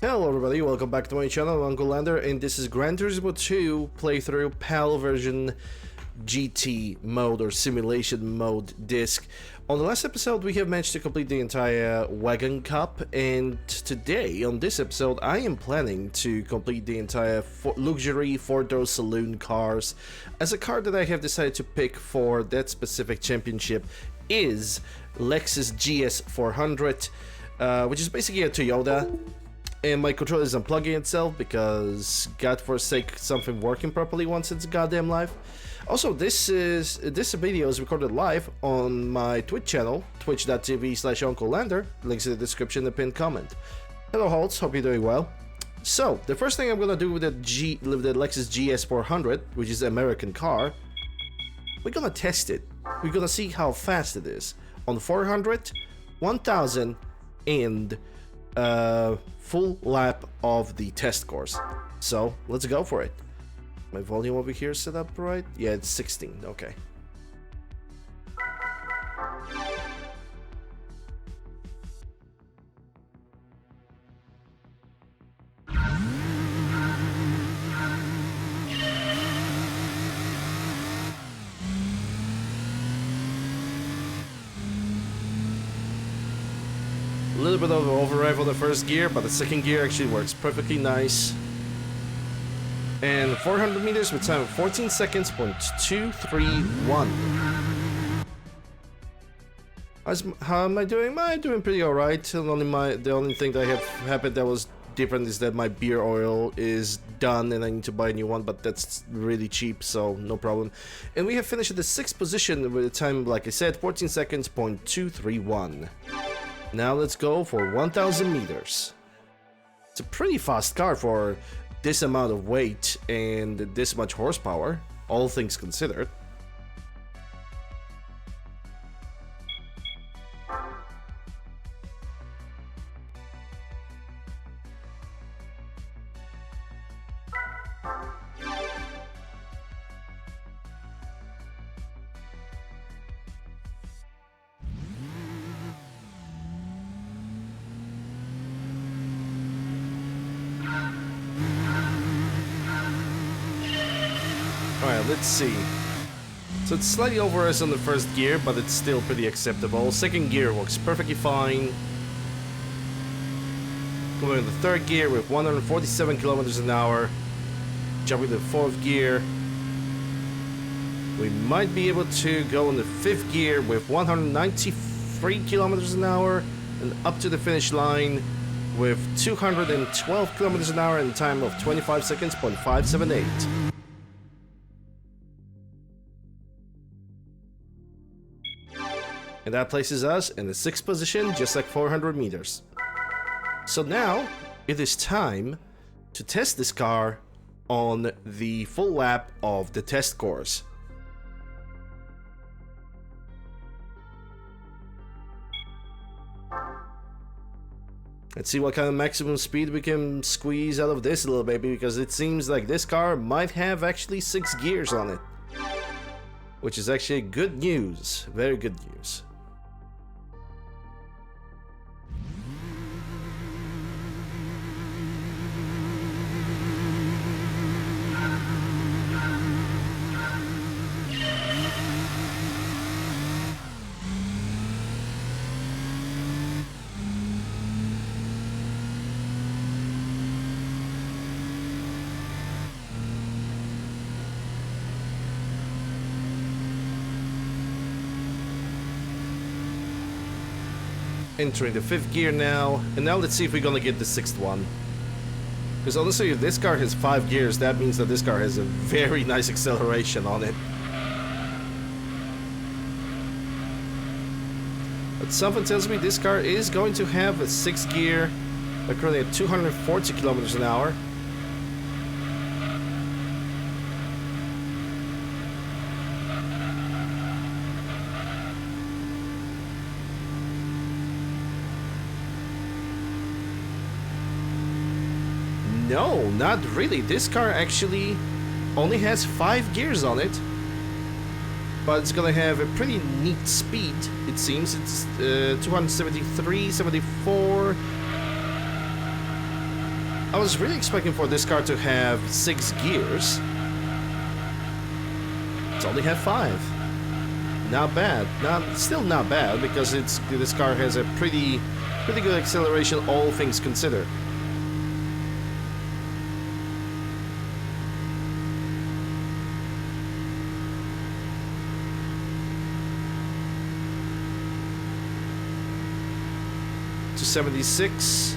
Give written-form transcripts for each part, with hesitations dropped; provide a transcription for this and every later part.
Hello everybody, welcome back to my channel, UncleLander, and this is Gran Turismo 2 playthrough PAL version GT mode or simulation mode disc. On the last episode we have managed to complete the entire Wagon Cup, and today on this episode I am planning to complete the entire luxury four-door saloon cars, as a car that I have decided to pick for that specific championship is Lexus GS 400, which is basically a Toyota. And my controller isn't plugging itself because, God forsake, something working properly once it's goddamn live. Also, this video is recorded live on my Twitch channel, twitch.tv/UncleLander. Links in the description and the pinned comment. Hello Holtz, hope you're doing well. So, the first thing I'm gonna do with the Lexus GS 400, which is an American car, we're gonna test it. We're gonna see how fast it is on 400, 1000, and full lap of the test course. So let's go for it. My volume over here set up right? Yeah, it's 16. Okay. A little bit of overdrive on the first gear, but the second gear actually works perfectly nice. And 400 meters with time of 14 seconds, .231. How am I doing? I'm doing pretty alright. The only thing that I have happened that was different is that my beer oil is done and I need to buy a new one, but that's really cheap, so no problem. And we have finished at the 6th position with a time, like I said, 14 seconds, .231. Now let's go for 1000 meters. It's a pretty fast car for this amount of weight and this much horsepower, all things considered. Alright, let's see. So it's slightly over us on the first gear, but it's still pretty acceptable. Second gear works perfectly fine. Going in the third gear with 147 kilometers an hour. Jumping to the fourth gear. We might be able to go in the fifth gear with 193 kilometers an hour and up to the finish line with 212 kilometers an hour and a time of 25 seconds, .578. And that places us in the 6th position, just like 400 meters. So now, it is time to test this car on the full lap of the test course. Let's see what kind of maximum speed we can squeeze out of this little baby, because it seems like this car might have actually 6 gears on it. Which is actually good news, very good news. Entering the 5th gear now, and now let's see if we're gonna get the 6th one. Because honestly, if this car has 5 gears, that means that this car has a very nice acceleration on it. But something tells me this car is going to have a 6th gear, currently at 240 kilometers an hour. No, not really. This car actually only has 5 gears on it. but it's gonna have a pretty neat speed, it seems. It's 273, 74. I was really expecting for this car to have 6 gears. It's only have 5. Not bad. Still not bad because this car has a pretty good acceleration, all things considered. To 76,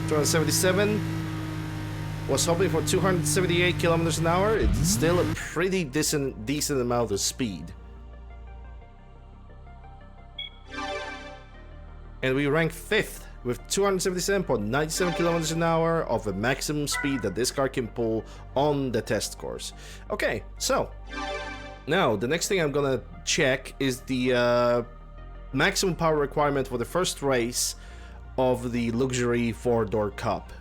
277. Was hoping for 278 kilometers an hour. It's still a pretty decent amount of speed. And we rank 5th with 277.97 kilometers an hour of the maximum speed that this car can pull on the test course. Okay, so now the next thing I'm gonna check is the maximum power requirement for the first race of the luxury 4-door cup.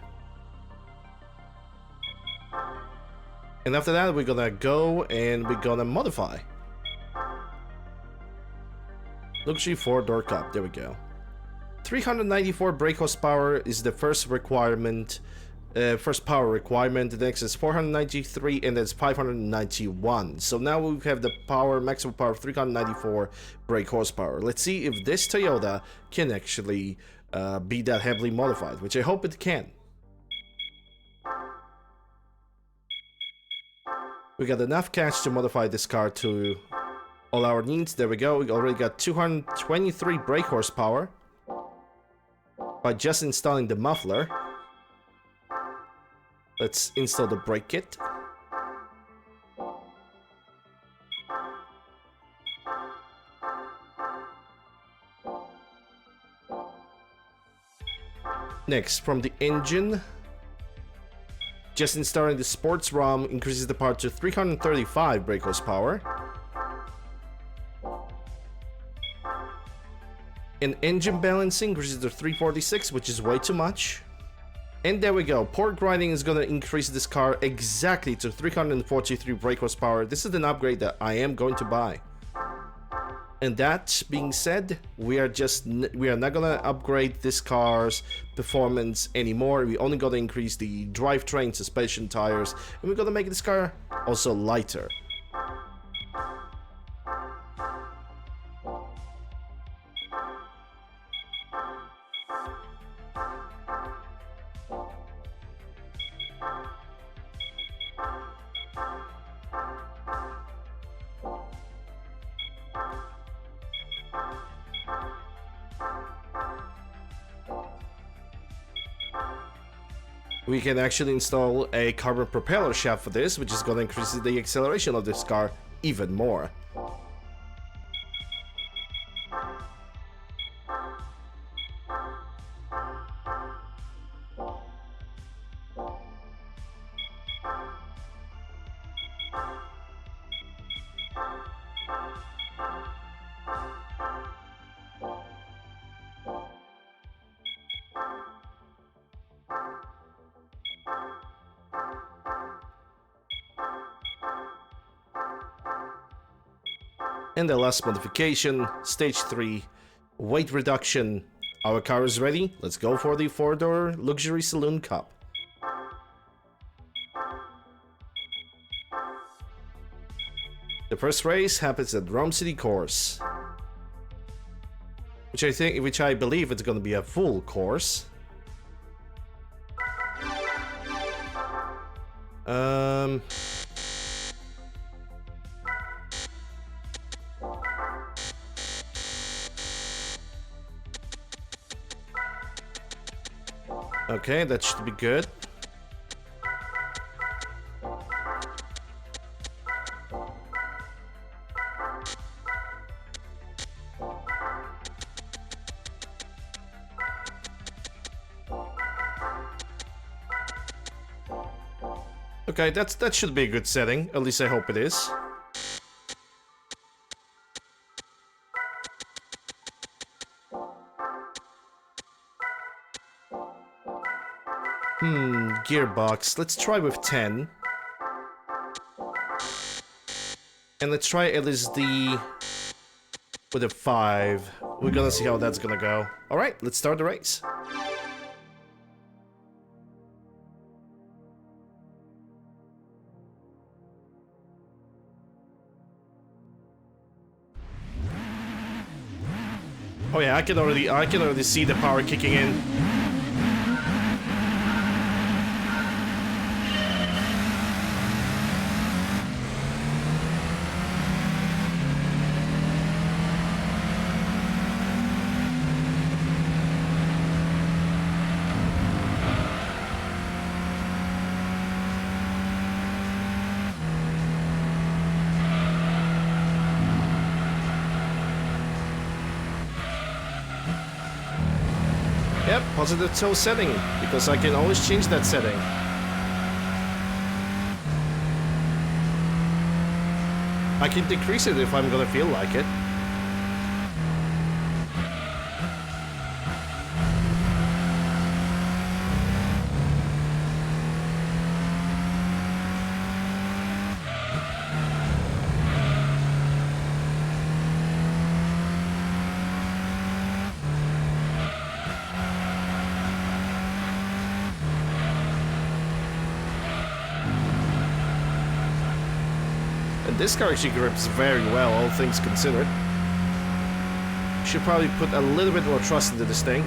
And after that, we're gonna go and we're gonna modify. Luxury 4-door cup, there we go. 394 brake horsepower is the first requirement, first power requirement. The next is 493 and then it's 591. So now we have the maximum power of 394 brake horsepower. Let's see if this Toyota can actually be that heavily modified, which I hope it can. We got enough cash to modify this car to all our needs. There we go. We already got 223 brake horsepower by just installing the muffler. Let's install the brake kit. Next, from the engine, just installing the sports ROM increases the power to 335 brake horsepower. And engine balancing increases to 346, which is way too much. And there we go. Port grinding is going to increase this car exactly to 343 brake horsepower. This is an upgrade that I am going to buy. And that being said, we are not gonna upgrade this car's performance anymore. We only gotta increase the drivetrain, suspension, tires, and we're gonna make this car also lighter. We can actually install a carbon propeller shaft for this, which is going to increase the acceleration of this car even more. And the last modification, stage 3, weight reduction. Our car is ready. Let's go for the 4-door luxury saloon cup. The first race happens at Rome City course, which I believe it's going to be a full course. Okay, that should be good. Okay, that should be a good setting. At least I hope it is. Gearbox. Let's try with 10. And let's try LSD with a 5. We're gonna see how that's gonna go. Alright, let's start the race. Oh yeah, I can already see the power kicking in. Yep, positive toe setting, because I can always change that setting. I can decrease it if I'm gonna feel like it. This car actually grips very well, all things considered. Should probably put a little bit more trust into this thing.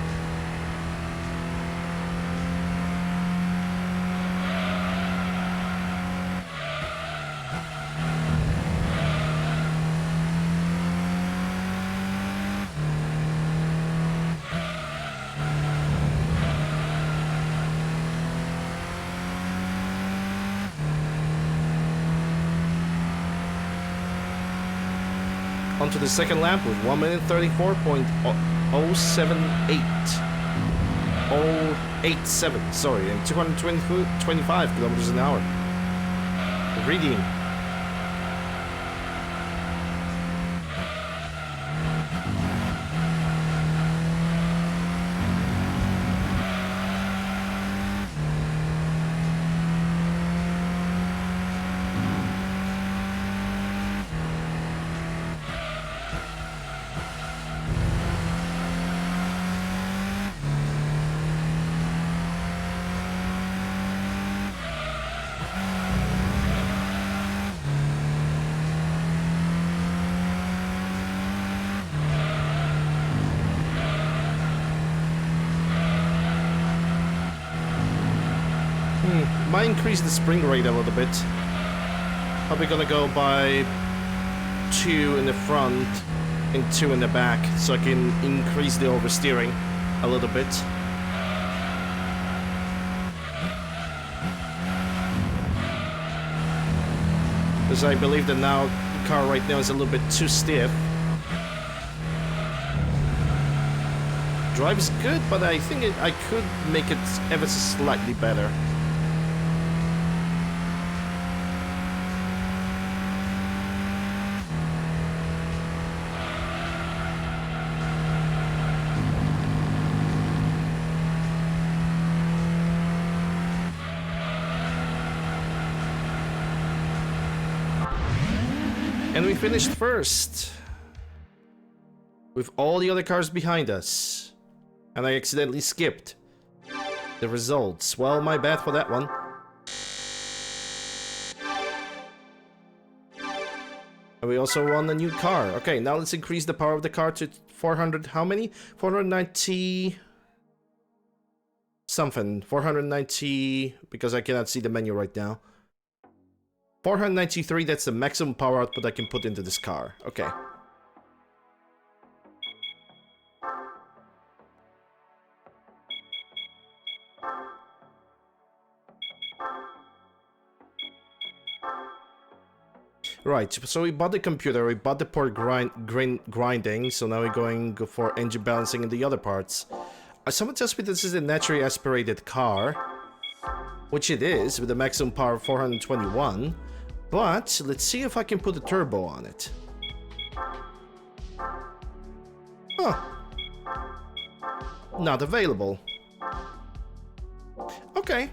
Onto the second lap with 1 minute 34.078. 087, sorry, and 225 kilometers an hour. Reading. Might increase the spring rate a little bit. Probably gonna go by 2 in the front and 2 in the back, so I can increase the oversteering a little bit. Because I believe that now the car right now is a little bit too stiff. Drives good, but I think I could make it ever so slightly better. And we finished first, with all the other cars behind us. And I accidentally skipped the results. Well, my bad for that one. And we also won a new car. Okay, now let's increase the power of the car to 400, how many? 490... something. 490, because I cannot see the menu right now. 493, that's the maximum power output I can put into this car. Okay. Right, so we bought the computer, we bought the port grinding, so now we're going for engine balancing and the other parts. Someone tells me this is a naturally aspirated car, which it is, with a maximum power of 421. But let's see if I can put a turbo on it. Huh. Not available. Okay.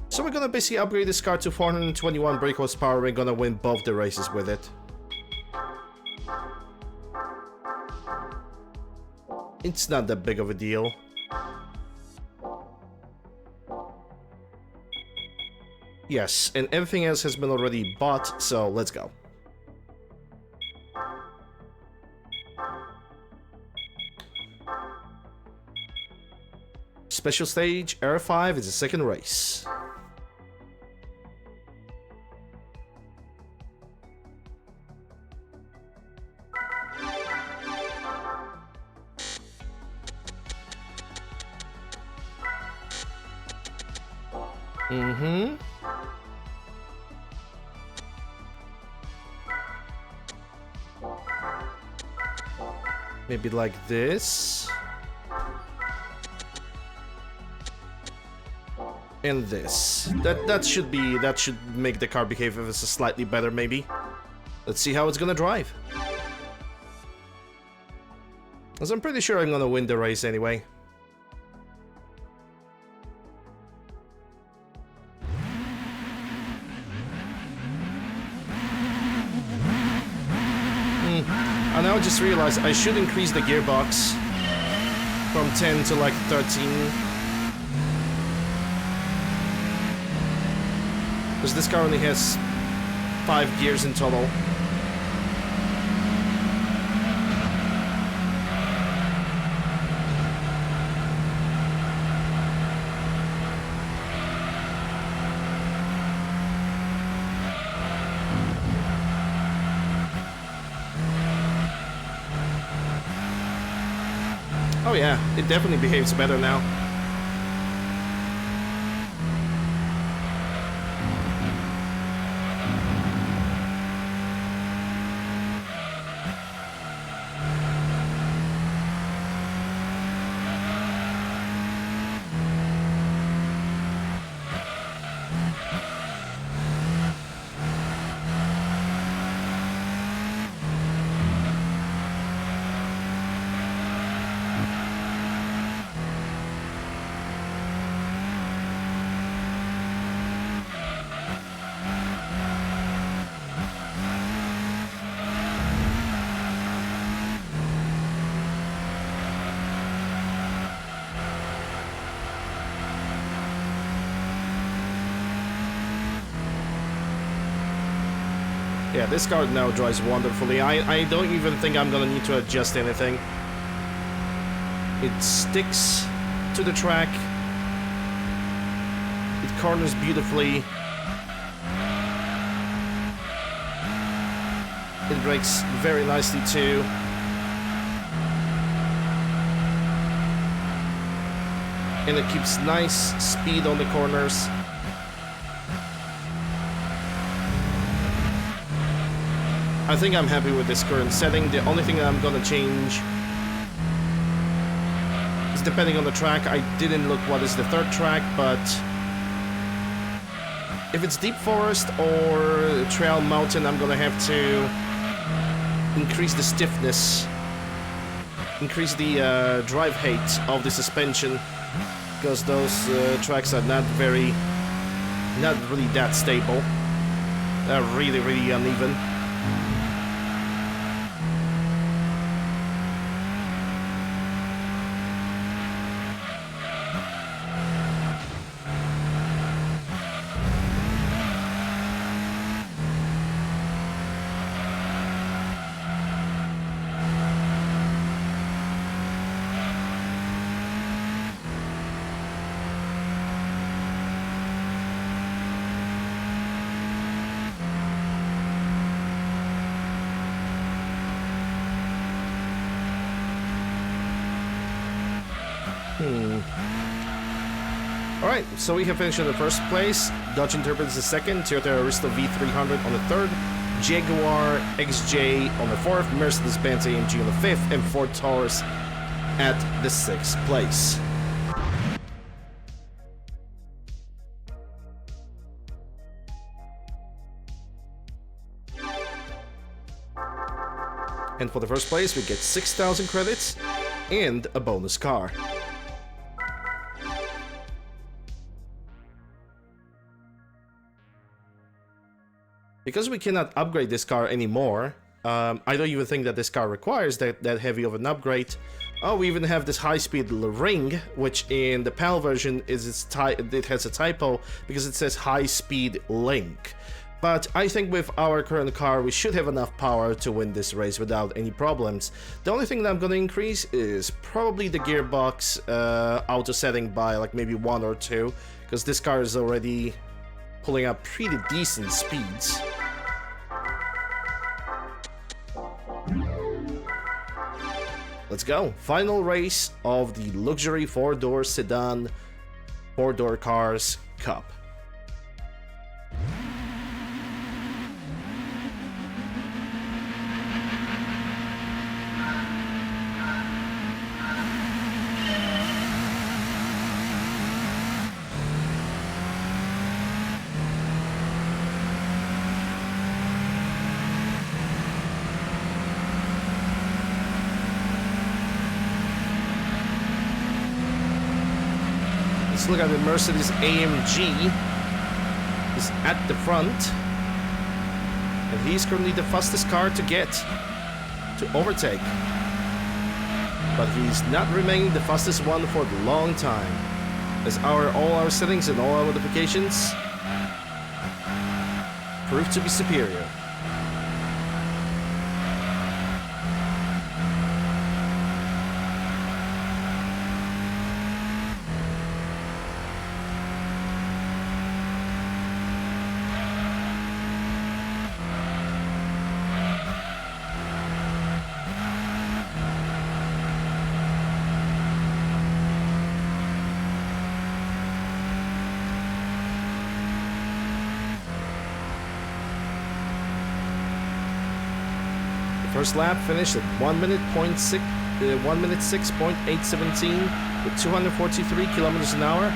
So we're gonna basically upgrade this car to 421 brake horsepower. We're gonna win both the races with it. It's not that big of a deal. Yes, and everything else has been already bought, so let's go. Special stage, R5 is the second race. Mm-hmm. Maybe like this. And this. That should make the car behave ever so slightly better, maybe. Let's see how it's gonna drive. Because I'm pretty sure I'm gonna win the race anyway. I now just realized I should increase the gearbox from 10 to like 13. Because this car only has 5 gears in total. Oh yeah, it definitely behaves better now. Yeah, this car now drives wonderfully. I don't even think I'm gonna need to adjust anything. It sticks to the track. It corners beautifully. It brakes very nicely too. And it keeps nice speed on the corners. I think I'm happy with this current setting. The only thing that I'm gonna change is depending on the track. I didn't look what is the third track, but if it's deep forest or trail mountain, I'm gonna have to increase the stiffness, increase the drive height of the suspension, because those tracks are not really that stable. They're really uneven. Alright, so we have finished in the first place. Dodge Interpret is the second, Toyota Aristo V300 on the third, Jaguar XJ on the fourth, Mercedes-Benz AMG on the fifth, and Ford Taurus at the sixth place. And for the first place, we get 6,000 credits and a bonus car. Because we cannot upgrade this car anymore, I don't even think that this car requires that heavy of an upgrade. Oh, we even have this high-speed ring, which in the PAL version is it has a typo because it says high-speed link. But I think with our current car, we should have enough power to win this race without any problems. The only thing that I'm gonna increase is probably the gearbox auto setting by like maybe 1 or 2, because this car is already pulling up pretty decent speeds. Let's go. Final race of the luxury 4-door sedan 4-door cars cup. Let's look at the Mercedes AMG. Is at the front, and he's currently the fastest car to get to overtake. But he's not remaining the fastest one for a long time, as all our settings and all our modifications prove to be superior. First lap finished at 1 minute 6.817 with 243 kilometers an hour.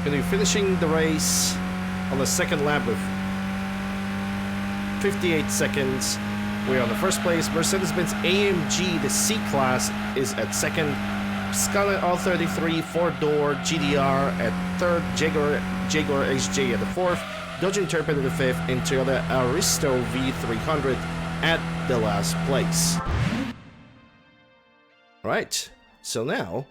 Going to be finishing the race on the second lap with 58 seconds. We're on the first place. Mercedes-Benz AMG, the C-Class, is at second. Scania R33 4-door GDR at third. Jaguar XJ at the fourth. Dodge Intrepid at the fifth. And Toyota Aristo V300 at the last place. Right. So now,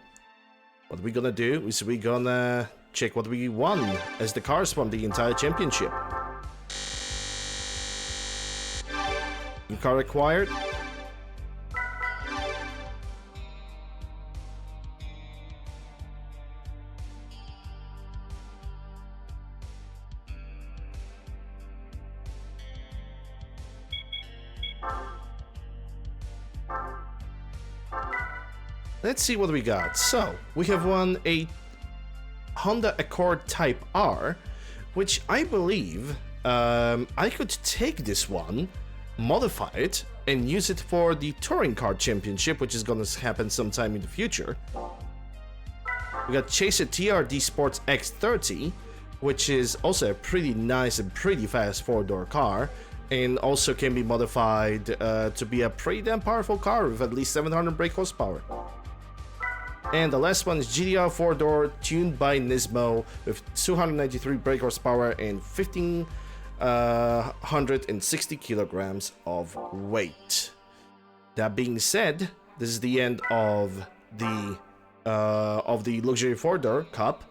what we're gonna do is we're gonna check what we won as the cars from the entire championship. New car acquired. Let's see what we got. So, we have won a Honda Accord Type R, which I believe I could take this one, modify it, and use it for the Touring Car Championship, which is gonna happen sometime in the future. We got Chaser TRD Sports X30, which is also a pretty nice and pretty fast 4-door car, and also can be modified to be a pretty damn powerful car with at least 700 brake horsepower. And the last one is GDR 4-door tuned by Nismo with 293 brake horsepower and 1,560 kilograms of weight. That being said, this is the end of the luxury 4-door cup.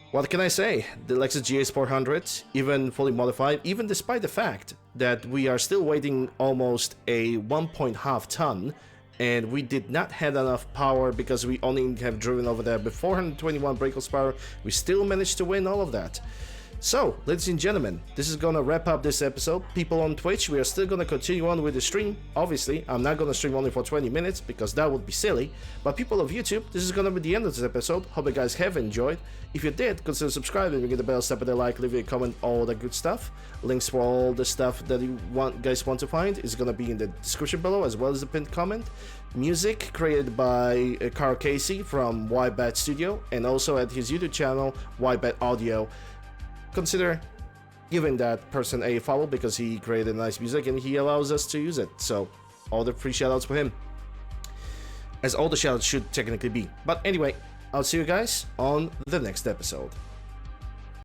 What can I say? The Lexus GS 400, even fully modified, even despite the fact that we are still waiting almost a 1.5 ton. And we did not have enough power because we only have driven over there with 421 brake horsepower. We still managed to win all of that. So, ladies and gentlemen, this is gonna wrap up this episode. People on Twitch, we are still gonna continue on with the stream. Obviously, I'm not gonna stream only for 20 minutes because that would be silly. But people of YouTube, this is gonna be the end of this episode. Hope you guys have enjoyed. If you did, consider subscribing, ring the bell, step with a like, leave a comment, all that good stuff. Links for all the stuff that you guys want to find is gonna be in the description below, as well as the pinned comment. Music created by Carl Casey from YBat Studio, and also at his YouTube channel, YBat Audio. Consider giving that person a follow because he created nice music and he allows us to use it. So all the free shoutouts for him, as all the shoutouts should technically be. But anyway, I'll see you guys on the next episode.